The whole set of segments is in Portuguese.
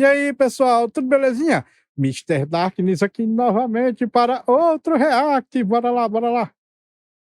E aí, pessoal, tudo belezinha? Mister Darkness aqui novamente para outro react. Bora lá, bora lá.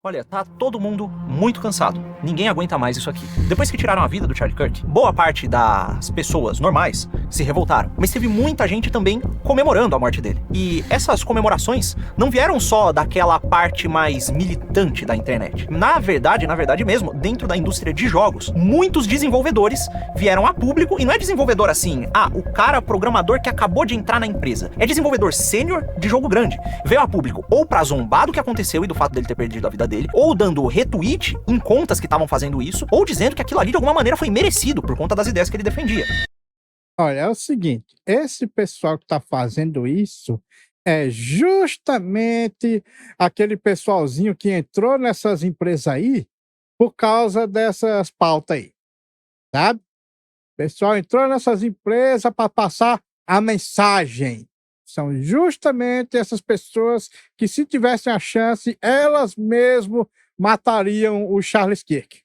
Olha, tá todo mundo muito cansado. Ninguém aguenta mais isso aqui. Depois que tiraram a vida do Charlie Kirk, boa parte das pessoas normais se revoltaram. Mas teve muita gente também comemorando a morte dele. E essas comemorações não vieram só daquela parte mais militante da internet. Na verdade mesmo, dentro da indústria de jogos, muitos desenvolvedores vieram a público, e não é desenvolvedor assim, o cara programador que acabou de entrar na empresa. É desenvolvedor sênior de jogo grande. Veio a público ou pra zombar do que aconteceu e do fato dele ter perdido a vida dele, ou dando retweet em contas que estavam fazendo isso, ou dizendo que aquilo ali de alguma maneira foi merecido por conta das ideias que ele defendia. Olha, é o seguinte, esse pessoal que tá fazendo isso é justamente aquele pessoalzinho que entrou nessas empresas aí por causa dessas pautas aí, sabe? O pessoal entrou nessas empresas para passar a mensagem. São justamente essas pessoas que, se tivessem a chance, elas mesmo matariam o Charles Kirk.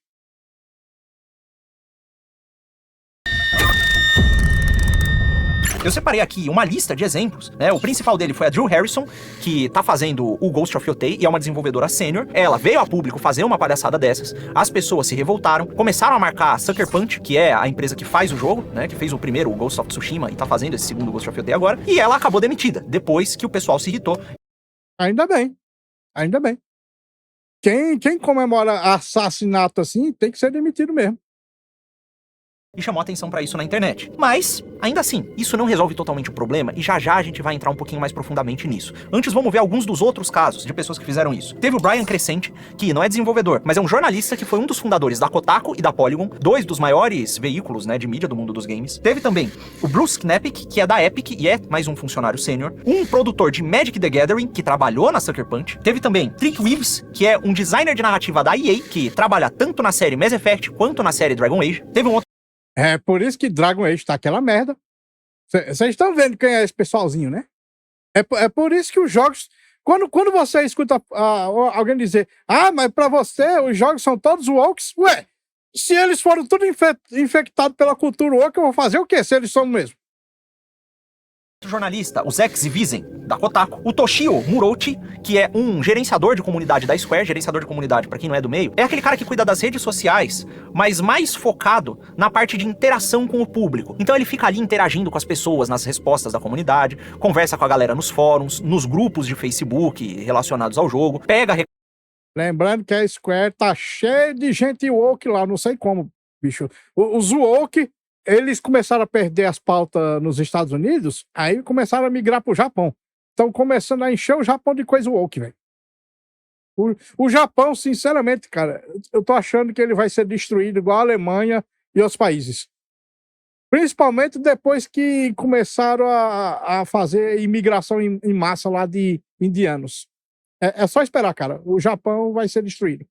Eu separei aqui uma lista de exemplos, né? O principal dele foi a Drew Harrison, que tá fazendo o Ghost of Yotei e é uma desenvolvedora sênior. Ela veio a público fazer uma palhaçada dessas, as pessoas se revoltaram, começaram a marcar a Sucker Punch, que é a empresa que faz o jogo, né? Que fez o primeiro, o Ghost of Tsushima, e tá fazendo esse segundo Ghost of Yotei agora, e ela acabou demitida, depois que o pessoal se irritou. Ainda bem, ainda bem. Quem comemora assassinato assim tem que ser demitido mesmo. E chamou atenção pra isso na internet. Mas, ainda assim, isso não resolve totalmente o problema, e já a gente vai entrar um pouquinho mais profundamente nisso. Antes, vamos ver alguns dos outros casos de pessoas que fizeram isso. Teve o Brian Crescente, que não é desenvolvedor, mas é um jornalista que foi um dos fundadores da Kotaku e da Polygon, dois dos maiores veículos, né, de mídia do mundo dos games. Teve também o Bruce Knepik, que é da Epic e é mais um funcionário sênior. Um produtor de Magic the Gathering, que trabalhou na Sucker Punch. Teve também Trick Weaves, que é um designer de narrativa da EA, que trabalha tanto na série Mass Effect quanto na série Dragon Age. Teve um outro. É por isso que Dragon Age tá aquela merda. Vocês estão vendo quem é esse pessoalzinho, né? É por isso que os jogos... Quando você escuta alguém dizer, mas pra você os jogos são todos wokes, ué, se eles foram tudo infectados pela cultura woke, eu vou fazer o quê se eles são mesmo? Jornalista, o Zack Zivisen, da Kotaku, o Toshio Murouchi, que é um gerenciador de comunidade da Square. Gerenciador de comunidade, pra quem não é do meio, é aquele cara que cuida das redes sociais, mas mais focado na parte de interação com o público. Então ele fica ali interagindo com as pessoas nas respostas da comunidade, conversa com a galera nos fóruns, nos grupos de Facebook relacionados ao jogo, pega... Lembrando que a Square tá cheia de gente woke lá, não sei como, bicho. Os woke, eles começaram a perder as pautas nos Estados Unidos, aí começaram a migrar pro Japão. Estão começando a encher o Japão de coisa woke, velho. O Japão, sinceramente, cara, eu tô achando que ele vai ser destruído igual a Alemanha e outros países. Principalmente depois que começaram a fazer imigração em massa lá de indianos. É só esperar, cara. O Japão vai ser destruído.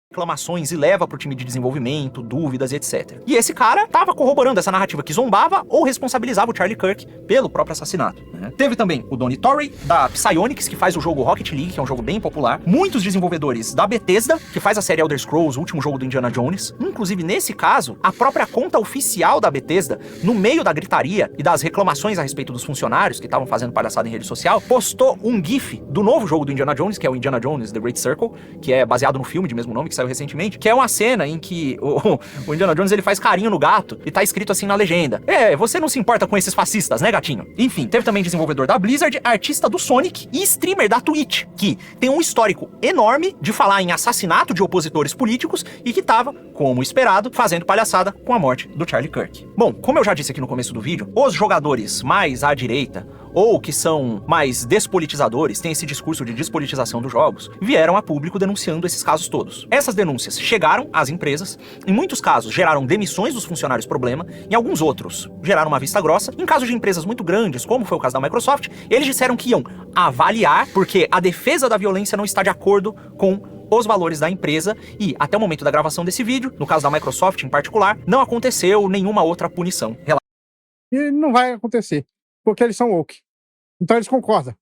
Reclamações e leva pro time de desenvolvimento, dúvidas, etc. E esse cara tava corroborando essa narrativa que zombava ou responsabilizava o Charlie Kirk pelo próprio assassinato, né? Teve também o Donny Torrey, da Psyonix, que faz o jogo Rocket League, que é um jogo bem popular. Muitos desenvolvedores da Bethesda, que faz a série Elder Scrolls, o último jogo do Indiana Jones. Inclusive, nesse caso, a própria conta oficial da Bethesda, no meio da gritaria e das reclamações a respeito dos funcionários que estavam fazendo palhaçada em rede social, postou um GIF do novo jogo do Indiana Jones, que é o Indiana Jones The Great Circle, que é baseado no filme de mesmo nome, que saiu recentemente, que é uma cena em que o Indiana Jones ele faz carinho no gato e tá escrito assim na legenda: você não se importa com esses fascistas, né, gatinho? Enfim, teve também desenvolvedor da Blizzard, artista do Sonic e streamer da Twitch, que tem um histórico enorme de falar em assassinato de opositores políticos e que tava, como esperado, fazendo palhaçada com a morte do Charlie Kirk. Bom, como eu já disse aqui no começo do vídeo, os jogadores mais à direita, ou que são mais despolitizadores, têm esse discurso de despolitização dos jogos, vieram a público denunciando esses casos todos. Essas denúncias chegaram às empresas, em muitos casos geraram demissões dos funcionários problema, em alguns outros geraram uma vista grossa. Em casos de empresas muito grandes, como foi o caso da Microsoft, eles disseram que iam avaliar, porque a defesa da violência não está de acordo com os valores da empresa, e até o momento da gravação desse vídeo, no caso da Microsoft em particular, não aconteceu nenhuma outra punição. E não vai acontecer, porque eles são woke. Então eles concordam.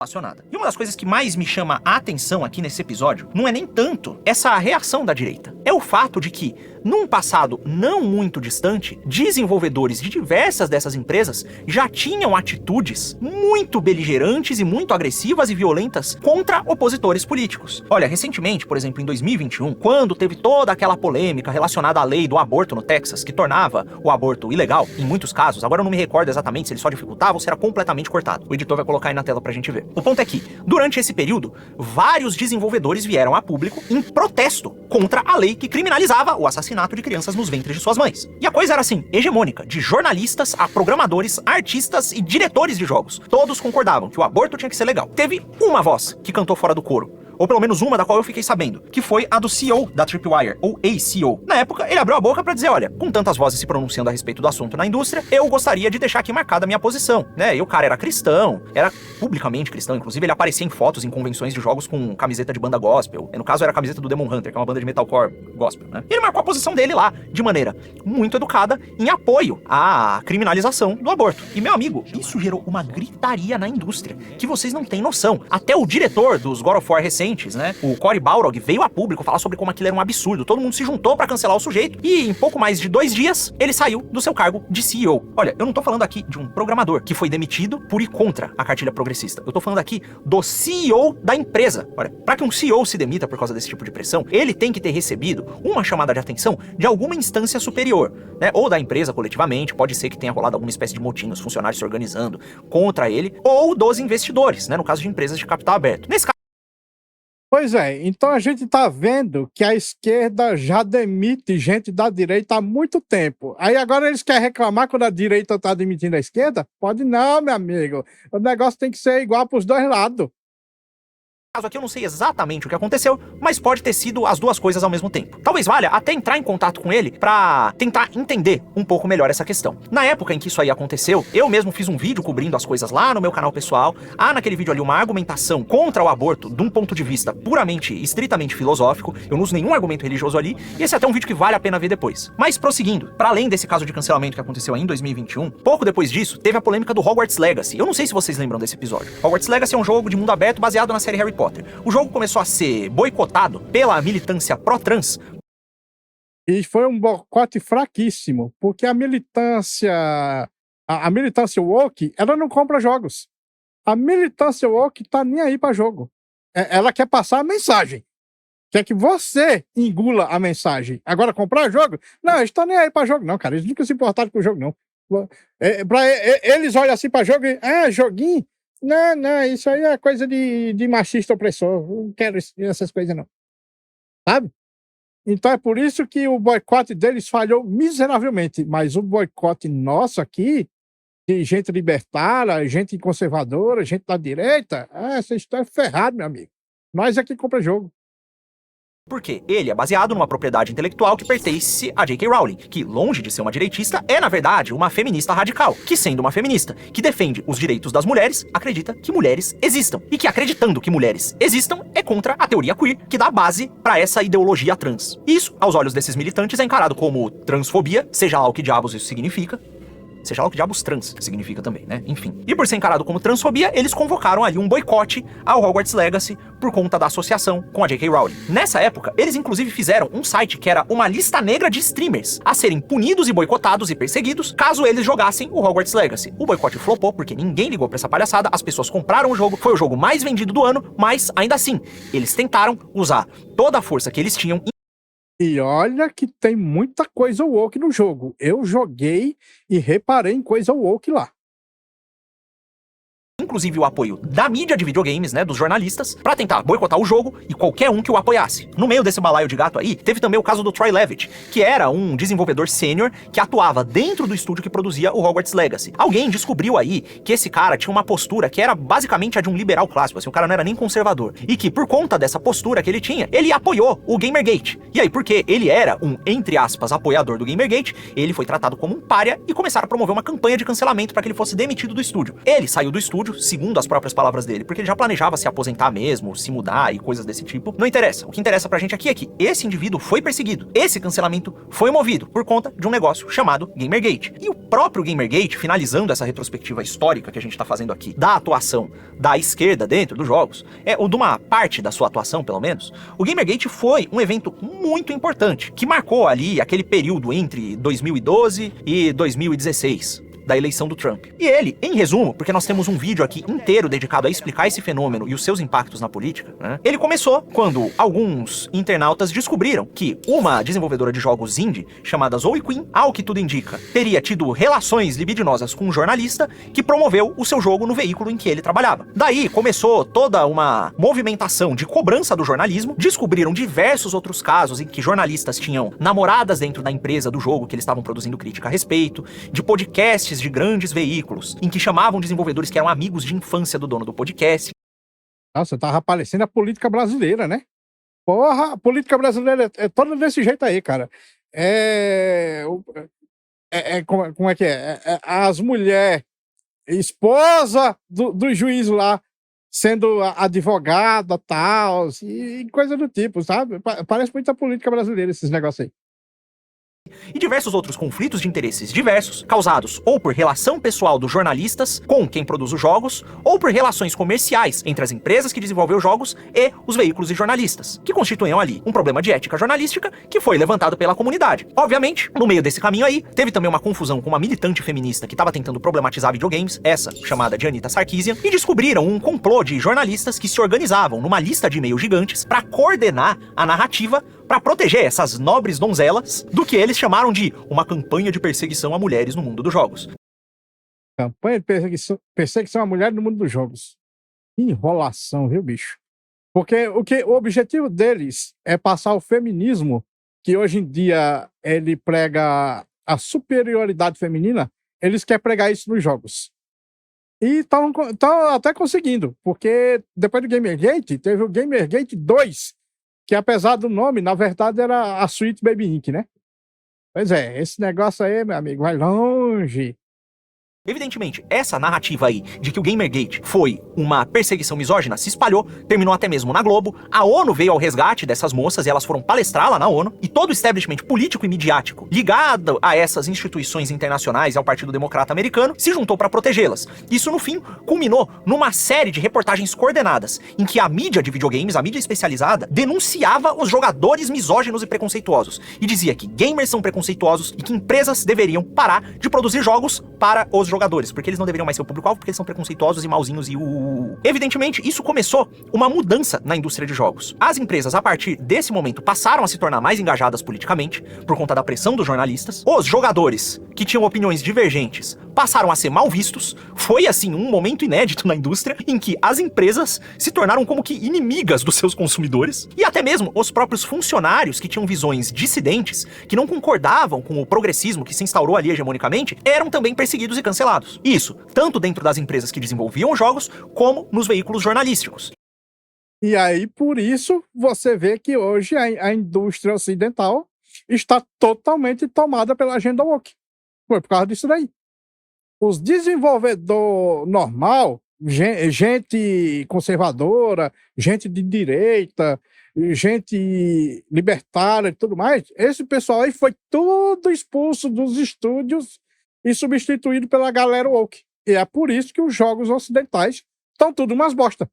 Relacionada. E uma das coisas que mais me chama a atenção aqui nesse episódio não é nem tanto essa reação da direita. É o fato de que num passado não muito distante, desenvolvedores de diversas dessas empresas já tinham atitudes muito beligerantes e muito agressivas e violentas contra opositores políticos. Olha, recentemente, por exemplo, em 2021, quando teve toda aquela polêmica relacionada à lei do aborto no Texas, que tornava o aborto ilegal, em muitos casos, agora eu não me recordo exatamente se ele só dificultava ou se era completamente cortado. O editor vai colocar aí na tela pra gente ver. O ponto é que, durante esse período, vários desenvolvedores vieram a público em protesto contra a lei que criminalizava o assassinato de crianças nos ventres de suas mães. E a coisa era assim, hegemônica, de jornalistas a programadores, artistas e diretores de jogos. Todos concordavam que o aborto tinha que ser legal. Teve uma voz que cantou fora do coro, ou pelo menos uma da qual eu fiquei sabendo, que foi a do CEO da Tripwire, ou a-CEO. Na época, ele abriu a boca pra dizer, olha, com tantas vozes se pronunciando a respeito do assunto na indústria, eu gostaria de deixar aqui marcada a minha posição, né? E o cara era cristão, era publicamente cristão, inclusive ele aparecia em fotos em convenções de jogos com camiseta de banda gospel. No caso, era a camiseta do Demon Hunter, que é uma banda de metalcore gospel, né? E ele marcou a posição dele lá, de maneira muito educada, em apoio à criminalização do aborto. E, meu amigo, isso gerou uma gritaria na indústria, que vocês não têm noção. Até o diretor dos God of War recentes, né, o Cory Balrog, veio a público falar sobre como aquilo era um absurdo. Todo mundo se juntou pra cancelar o sujeito e em pouco mais de 2 dias ele saiu do seu cargo de CEO. Olha, eu não tô falando aqui de um programador que foi demitido por ir contra a cartilha progressista. Eu tô falando aqui do CEO da empresa. Olha, pra que um CEO se demita por causa desse tipo de pressão, ele tem que ter recebido uma chamada de atenção de alguma instância superior, né, ou da empresa coletivamente, pode ser que tenha rolado alguma espécie de motim, os funcionários se organizando contra ele, ou dos investidores, né, no caso de empresas de capital aberto. Nesse caso, Pois é, então a gente tá vendo que a esquerda já demite gente da direita há muito tempo. Aí agora eles querem reclamar quando a direita tá demitindo a esquerda? Pode não, meu amigo. O negócio tem que ser igual pros dois lados. caso aqui eu não sei exatamente o que aconteceu, mas pode ter sido as duas coisas ao mesmo tempo. Talvez valha até entrar em contato com ele pra tentar entender um pouco melhor essa questão. Na época em que isso aí aconteceu, eu mesmo fiz um vídeo cobrindo as coisas lá no meu canal pessoal. Há naquele vídeo ali uma argumentação contra o aborto de um ponto de vista puramente, estritamente filosófico. Eu não uso nenhum argumento religioso ali, e esse é até um vídeo que vale a pena ver depois. Mas prosseguindo, para além desse caso de cancelamento que aconteceu aí em 2021, pouco depois disso, teve a polêmica do Hogwarts Legacy. Eu não sei se vocês lembram desse episódio. Hogwarts Legacy é um jogo de mundo aberto baseado na série Harry Potter. O jogo começou a ser boicotado pela militância pró-trans. E foi um boicote fraquíssimo, porque a militância woke, ela não compra jogos. A militância woke tá nem aí para jogo. Ela quer passar a mensagem. Quer que você engula a mensagem. Agora, comprar jogo? Não, eles estão nem aí para jogo, não, cara. Eles nunca se importaram com o jogo, não. Eles olham assim para jogo e... joguinho? Não, isso aí é coisa de machista opressor. Não quero essas coisas, não. Sabe? Então é por isso que o boicote deles falhou miseravelmente. Mas o boicote nosso aqui, de gente libertária, gente conservadora, gente da direita, vocês estão ferrados, meu amigo. Nós aqui compra jogo. Porque ele é baseado numa propriedade intelectual que pertence a J.K. Rowling, que, longe de ser uma direitista, é, na verdade, uma feminista radical, que, sendo uma feminista que defende os direitos das mulheres, acredita que mulheres existam. E que, acreditando que mulheres existam, é contra a teoria queer, que dá base para essa ideologia trans. Isso, aos olhos desses militantes, é encarado como transfobia, seja lá o que diabos isso significa. Seja lá o que diabos trans significa também, né? Enfim. E por ser encarado como transfobia, eles convocaram ali um boicote ao Hogwarts Legacy por conta da associação com a J.K. Rowling. Nessa época, eles inclusive fizeram um site que era uma lista negra de streamers a serem punidos e boicotados e perseguidos caso eles jogassem o Hogwarts Legacy. O boicote flopou porque ninguém ligou pra essa palhaçada, as pessoas compraram o jogo, foi o jogo mais vendido do ano, mas ainda assim, eles tentaram usar toda a força que eles tinham. E olha que tem muita coisa woke no jogo. Eu joguei e reparei em coisa woke lá. Inclusive o apoio da mídia de videogames, né, dos jornalistas, pra tentar boicotar o jogo e qualquer um que o apoiasse. No meio desse balaio de gato aí, teve também o caso do Troy Levitt, que era um desenvolvedor sênior que atuava dentro do estúdio que produzia o Hogwarts Legacy. Alguém descobriu aí que esse cara tinha uma postura que era basicamente a de um liberal clássico, assim, o cara não era nem conservador, e que por conta dessa postura que ele tinha, ele apoiou o Gamergate. E aí, porque ele era um, entre aspas, apoiador do Gamergate, ele foi tratado como um pária e começaram a promover uma campanha de cancelamento para que ele fosse demitido do estúdio. Ele saiu do estúdio, segundo as próprias palavras dele, porque ele já planejava se aposentar mesmo, se mudar e coisas desse tipo. Não interessa. O que interessa pra gente aqui é que esse indivíduo foi perseguido. Esse cancelamento foi movido por conta de um negócio chamado Gamergate. E o próprio Gamergate, finalizando essa retrospectiva histórica que a gente tá fazendo aqui, da atuação da esquerda dentro dos jogos, ou de uma parte da sua atuação, pelo menos, o Gamergate foi um evento muito importante, que marcou ali aquele período entre 2012 e 2016. Da eleição do Trump. E ele, em resumo, porque nós temos um vídeo aqui inteiro dedicado a explicar esse fenômeno e os seus impactos na política, né? Ele começou quando alguns internautas descobriram que uma desenvolvedora de jogos indie, chamada Zoe Quinn, ao que tudo indica, teria tido relações libidinosas com um jornalista que promoveu o seu jogo no veículo em que ele trabalhava. Daí começou toda uma movimentação de cobrança do jornalismo, descobriram diversos outros casos em que jornalistas tinham namoradas dentro da empresa do jogo que eles estavam produzindo crítica a respeito, de podcasts de grandes veículos, em que chamavam desenvolvedores que eram amigos de infância do dono do podcast. Nossa, tava aparecendo a política brasileira, né? Porra, a política brasileira é toda desse jeito aí, cara. Como é que é? As mulheres, esposa do juiz lá, sendo advogada, tal, e coisa do tipo, sabe? Parece muita política brasileira esses negócios aí. E diversos outros conflitos de interesses diversos, causados ou por relação pessoal dos jornalistas com quem produz os jogos, ou por relações comerciais entre as empresas que desenvolvem os jogos e os veículos e jornalistas, que constituíam ali um problema de ética jornalística que foi levantado pela comunidade. Obviamente, no meio desse caminho aí, teve também uma confusão com uma militante feminista que estava tentando problematizar videogames, essa chamada de Anita Sarkeesian, e descobriram um complô de jornalistas que se organizavam numa lista de e-mails gigantes para coordenar a narrativa para proteger essas nobres donzelas do que eles chamaram de uma campanha de perseguição a mulheres no mundo dos jogos. Campanha de perseguição a mulheres no mundo dos jogos. Enrolação, viu, bicho? Porque o objetivo deles é passar o feminismo, que hoje em dia ele prega a superioridade feminina, eles querem pregar isso nos jogos. E estão até conseguindo, porque depois do Gamergate, teve o Gamergate 2, que apesar do nome, na verdade era a Sweet Baby Inc., né? Pois é, esse negócio aí, meu amigo, vai longe. Evidentemente, essa narrativa aí de que o Gamergate foi uma perseguição misógina se espalhou, terminou até mesmo na Globo, a ONU veio ao resgate dessas moças e elas foram palestrar lá na ONU, e todo o establishment político e midiático ligado a essas instituições internacionais e ao Partido Democrata Americano se juntou para protegê-las. Isso, no fim, culminou numa série de reportagens coordenadas, em que a mídia de videogames, a mídia especializada, denunciava os jogadores misóginos e preconceituosos, e dizia que gamers são preconceituosos e que empresas deveriam parar de produzir jogos para os jogadores, porque eles não deveriam mais ser o público-alvo, porque eles são preconceituosos e mauzinhos e Evidentemente, isso começou uma mudança na indústria de jogos. As empresas, a partir desse momento, passaram a se tornar mais engajadas politicamente, por conta da pressão dos jornalistas. Os jogadores, que tinham opiniões divergentes, passaram a ser mal vistos. Foi, assim, um momento inédito na indústria, em que as empresas se tornaram como que inimigas dos seus consumidores, e até mesmo os próprios funcionários, que tinham visões dissidentes, que não concordavam com o progressismo que se instaurou ali hegemonicamente, eram também perseguidos e cancelados. Isso, tanto dentro das empresas que desenvolviam jogos, como nos veículos jornalísticos. E aí, por isso, você vê que hoje a indústria ocidental está totalmente tomada pela agenda woke. Foi por causa disso daí. Os desenvolvedores normal, gente conservadora, gente de direita, gente libertária e tudo mais, esse pessoal aí foi tudo expulso dos estúdios e substituído pela galera woke. E é por isso que os jogos ocidentais estão tudo umas bosta.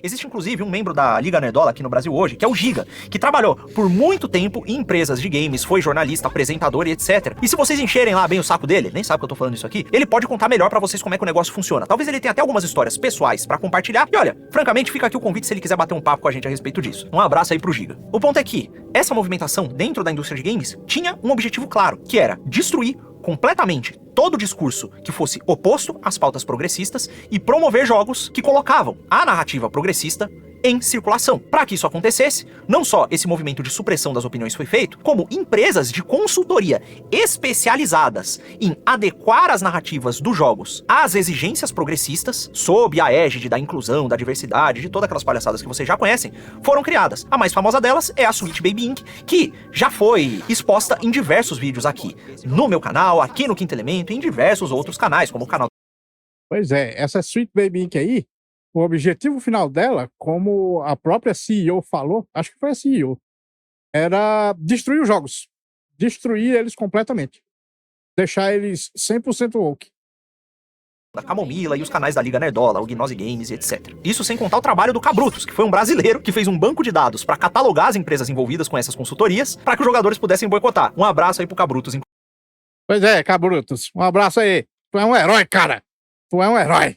Existe inclusive um membro da Liga Nerdola aqui no Brasil hoje, que é o Giga, que trabalhou por muito tempo em empresas de games, foi jornalista, apresentador e etc. E se vocês encherem lá bem o saco dele, nem sabe que eu tô falando isso aqui, ele pode contar melhor pra vocês como é que o negócio funciona. Talvez ele tenha até algumas histórias pessoais pra compartilhar. E olha, francamente, fica aqui o convite se ele quiser bater um papo com a gente a respeito disso. Um abraço aí pro Giga. O ponto é que essa movimentação dentro da indústria de games tinha um objetivo claro, que era destruir completamente todo o discurso que fosse oposto às pautas progressistas e promover jogos que colocavam a narrativa progressista em circulação. Para que isso acontecesse, não só esse movimento de supressão das opiniões foi feito, como empresas de consultoria especializadas em adequar as narrativas dos jogos às exigências progressistas, sob a égide da inclusão, da diversidade, de todas aquelas palhaçadas que vocês já conhecem, foram criadas. A mais famosa delas é a Sweet Baby Inc., que já foi exposta em diversos vídeos aqui no meu canal, aqui no Quinto Elemento, e em diversos outros canais, como o canal Pois é, essa Sweet Baby Inc. aí, o objetivo final dela, como a própria CEO falou, acho que foi a CEO, era destruir os jogos. Destruir eles completamente. Deixar eles 100% woke. Da Camomila e os canais da Liga Nerdola, o Gnose Games e etc. Isso sem contar o trabalho do Cabrutos, que foi um brasileiro que fez um banco de dados para catalogar as empresas envolvidas com essas consultorias, para que os jogadores pudessem boicotar. Um abraço aí pro Cabrutos. Pois é, Cabrutos, um abraço aí. Tu é um herói, cara. Tu é um herói.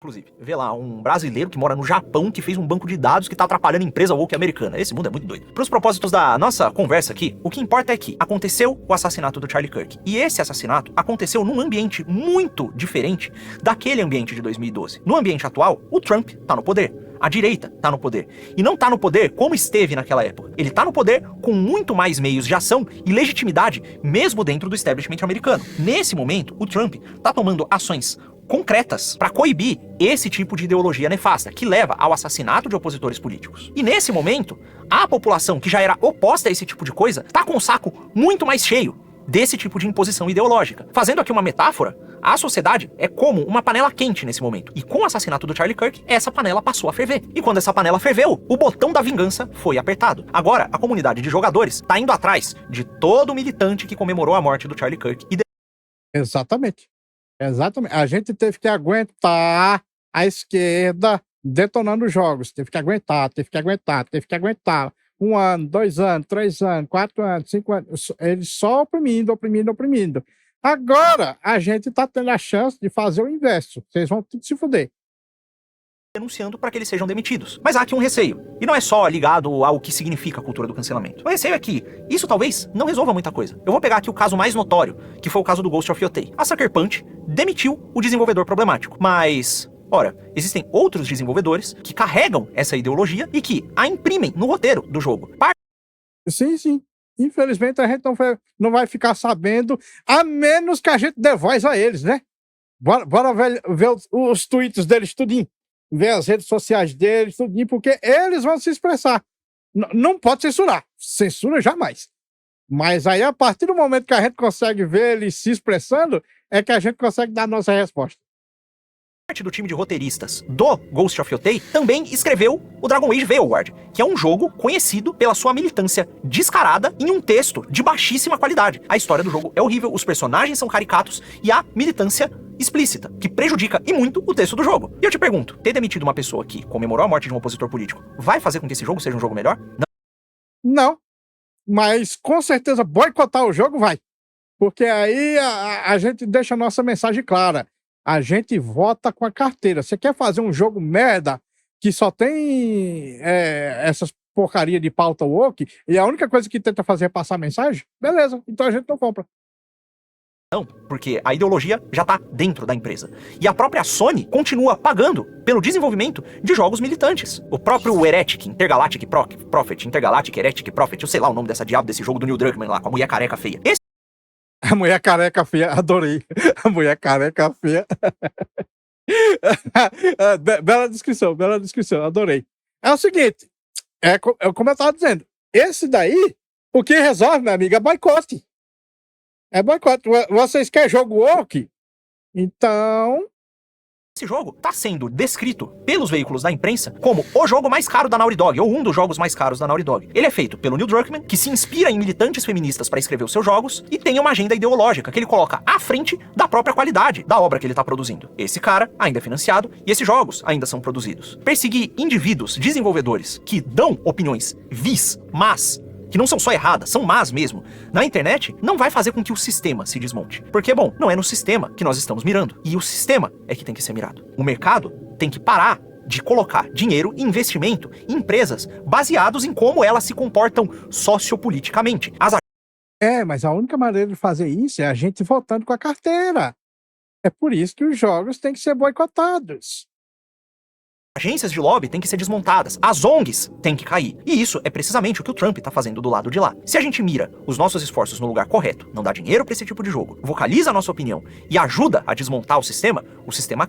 Inclusive, vê lá, um brasileiro que mora no Japão que fez um banco de dados que tá atrapalhando a empresa woke americana. Esse mundo é muito doido. Para os propósitos da nossa conversa aqui, o que importa é que aconteceu o assassinato do Charlie Kirk. E esse assassinato aconteceu num ambiente muito diferente daquele ambiente de 2012. No ambiente atual, o Trump tá no poder. A direita tá no poder. E não tá no poder como esteve naquela época. Ele tá no poder com muito mais meios de ação e legitimidade, mesmo dentro do establishment americano. Nesse momento, o Trump tá tomando ações concretas para coibir esse tipo de ideologia nefasta, que leva ao assassinato de opositores políticos. E nesse momento, a população que já era oposta a esse tipo de coisa tá com um saco muito mais cheio desse tipo de imposição ideológica. Fazendo aqui uma metáfora, a sociedade é como uma panela quente nesse momento. E com o assassinato do Charlie Kirk, essa panela passou a ferver. E quando essa panela ferveu, o botão da vingança foi apertado. Agora, a comunidade de jogadores tá indo atrás de todo militante que comemorou a morte do Charlie Kirk. Exatamente. Exatamente. A gente teve que aguentar a esquerda detonando os jogos. Teve que aguentar. 1 ano, 2 anos, 3 anos, 4 anos, 5 anos. Eles só oprimindo. Agora, a gente tá tendo a chance de fazer o inverso. Vocês vão tudo se fuder. Denunciando para que eles sejam demitidos. Mas há aqui um receio. E não é só ligado ao que significa a cultura do cancelamento. O receio é que isso talvez não resolva muita coisa. Eu vou pegar aqui o caso mais notório, que foi o caso do Ghost of Yotei. A Sucker Punch demitiu o desenvolvedor problemático. Mas, ora, existem outros desenvolvedores que carregam essa ideologia e que a imprimem no roteiro do jogo. Sim. Infelizmente, a gente não vai ficar sabendo, a menos que a gente dê voz a eles, né? Bora ver os tweets deles tudinho. Ver as redes sociais deles, tudinho, porque eles vão se expressar. Não pode censurar. Censura jamais. Mas aí, a partir do momento que a gente consegue ver eles se expressando, é que a gente consegue dar a nossa resposta. Parte do time de roteiristas do Ghost of Yotei também escreveu o Dragon Age Veilguard, que é um jogo conhecido pela sua militância descarada em um texto de baixíssima qualidade. A história do jogo é horrível, os personagens são caricatos e a militância explícita, que prejudica e muito o texto do jogo. E eu te pergunto, ter demitido uma pessoa que comemorou a morte de um opositor político vai fazer com que esse jogo seja um jogo melhor? Não, mas com certeza boicotar o jogo vai. Porque aí a gente deixa a nossa mensagem clara. A gente vota com a carteira. Você quer fazer um jogo merda que só tem essas porcaria de pauta woke e a única coisa que tenta fazer é passar mensagem? Beleza, então a gente não compra. Não, porque a ideologia já tá dentro da empresa. E a própria Sony continua pagando pelo desenvolvimento de jogos militantes. O próprio Heretic, Intergalactic Prophet, Intergalactic Heretic Prophet, eu sei lá o nome dessa diabo desse jogo do Neil Druckmann lá, com a mulher careca feia. A mulher careca feia, adorei. A mulher careca feia. Bela descrição, adorei. É o seguinte, como eu tava dizendo, esse daí, o que resolve, minha amiga, é boicote. É boicote. Vocês querem jogo woke? Então... Esse jogo tá sendo descrito pelos veículos da imprensa como o jogo mais caro da Naughty Dog, ou um dos jogos mais caros da Naughty Dog. Ele é feito pelo Neil Druckmann, que se inspira em militantes feministas para escrever os seus jogos, e tem uma agenda ideológica que ele coloca à frente da própria qualidade da obra que ele tá produzindo. Esse cara ainda é financiado, e esses jogos ainda são produzidos. Perseguir indivíduos, desenvolvedores, que dão opiniões vis, mas... que não são só erradas, são más mesmo, na internet, não vai fazer com que o sistema se desmonte. Porque, bom, não é no sistema que nós estamos mirando. E o sistema é que tem que ser mirado. O mercado tem que parar de colocar dinheiro e investimento em empresas baseados em como elas se comportam sociopoliticamente. Mas a única maneira de fazer isso é a gente votando com a carteira. É por isso que os jogos têm que ser boicotados. agências de lobby têm que ser desmontadas, as ONGs têm que cair. E isso é precisamente o que o Trump tá fazendo do lado de lá. Se a gente mira os nossos esforços no lugar correto, não dá dinheiro pra esse tipo de jogo, vocaliza a nossa opinião e ajuda a desmontar o sistema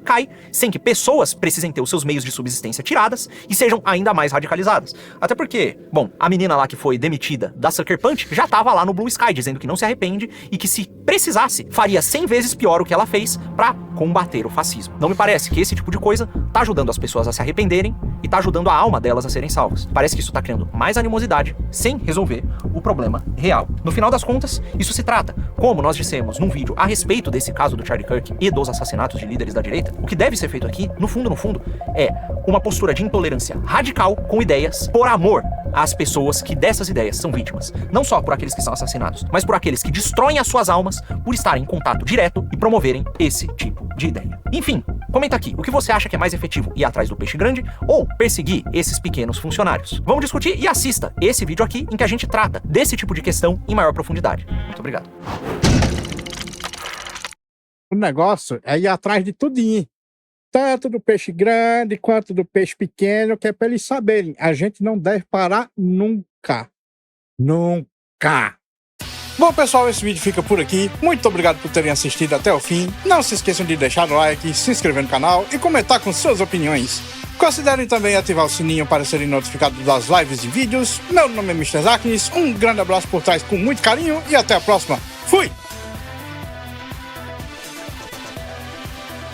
cai, sem que pessoas precisem ter os seus meios de subsistência tiradas e sejam ainda mais radicalizadas. Até porque, bom, a menina lá que foi demitida da Sucker Punch já tava lá no Blue Sky dizendo que não se arrepende e que se precisasse, faria 100 vezes pior o que ela fez pra combater o fascismo. Não me parece que esse tipo de coisa tá ajudando as pessoas a se arrependerem e tá ajudando a alma delas a serem salvas. Parece que isso tá criando mais animosidade sem resolver o problema real. No final das contas, isso se trata, como nós dissemos num vídeo a respeito desse caso do Charlie Kirk e dos assassinatos de líderes da direita, o que deve ser feito aqui, no fundo, é uma postura de intolerância radical com ideias por amor às pessoas que dessas ideias são vítimas. Não só por aqueles que são assassinados, mas por aqueles que destroem as suas almas por estarem em contato direto e promoverem esse tipo de ideia. Enfim, comenta aqui, o que você acha que é mais efetivo, ir atrás do peixe grande ou perseguir esses pequenos funcionários? Vamos discutir e assista esse vídeo aqui em que a gente trata desse tipo de questão em maior profundidade. Muito obrigado. O negócio é ir atrás de tudinho. Tanto do peixe grande quanto do peixe pequeno, que é para eles saberem. A gente não deve parar nunca. Nunca. Bom, pessoal, esse vídeo fica por aqui. Muito obrigado por terem assistido até o fim. Não se esqueçam de deixar o like, se inscrever no canal e comentar com suas opiniões. Considerem também ativar o sininho para serem notificados das lives e vídeos. Meu nome é Mr. Zaknis. Um grande abraço por trás com muito carinho e até a próxima. Fui!